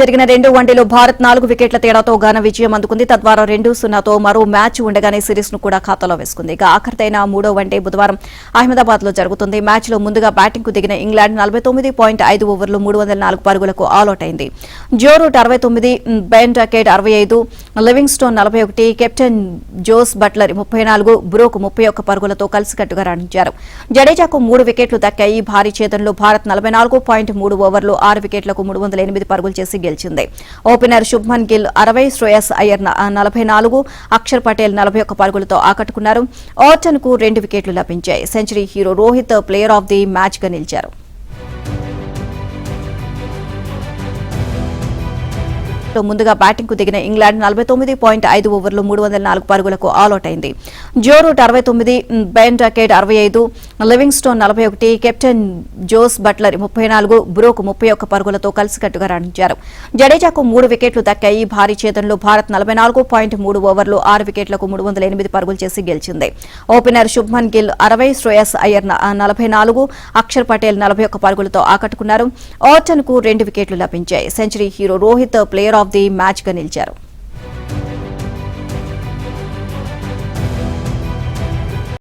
జరిగిన రెండో వన్డేలో భారత్ 4 వికెట్ల తేడాతో ఘన విజయం అందుకుంది. తద్వారా 2-0తో మరో మ్యాచ్ ఉండగానే సిరీస్ ను కూడా ఖాతాలో వేసుకుంది. ఇక ఆఖరిదైన మూడో వన్డే బుధవారం అహ్మదాబాద్ లో జరుగుతుంది. మ్యాచ్ లో ముందుగా బ్యాటింగ్ కు దిగిన ఇంగ్లాండ్ 49.5 ఓవర్లు 304 పరుగులకు ఆలౌట్ అయింది. Joe Root 69, Ben Duckett 65, Livingstone 41, captain Jos Buttler 34, Brook 31 పరుగులతో కలిసికట్టుగా రాణించారు. జడేజాకు 3 వికెట్లు దక్కాయి. భారీ ఛేదనలో భారత్ 44.3 ఓవర్లు 6 వికెట్లకు 308 పరుగులు చేసి గెలిచింది. ఓపెనర్ శుభ్మన్ గిల్ 60, శ్రేయస్ అయ్యర్ 44, అక్షర్ పటేల్ 41 పరుగులతో ఆకట్టుకున్నారు. ఆర్టన్ కు 2 వికెట్లు లభించాయి. Century hero Rohit player of the match గా నిలిచారు. ముందుగా బ్యాటింగ్ కు దిగిన ఇంగ్లాండ్ 49.5 ఓవర్లు 304 పరుగులకు ఆలౌట్ అయింది. Joe Root 69, Ben Duckett 65, Livingstone 41, captain Jos Buttler 34, Brook 31 పరుగులతో కలిసికట్టుగా రాణించారు. జడేజాకు 3 వికెట్లు దక్కాయి. భారీ ఛేదనలో భారత్ 44.3 ఓవర్లు 6 వికెట్లకు 308 పరుగులు చేసి గెలిచింది. ఓపెనర్ శుభ్మన్ గిల్ 60, శ్రేయస్ అయ్యర్ 44, అక్షర్ పటేల్ 41 పరుగులతో ఆకట్టుకున్నారు. ఆర్టన్ కు 2 వికెట్లు లభించాయి. Century hero Rohit player of the match గా నిలిచారు.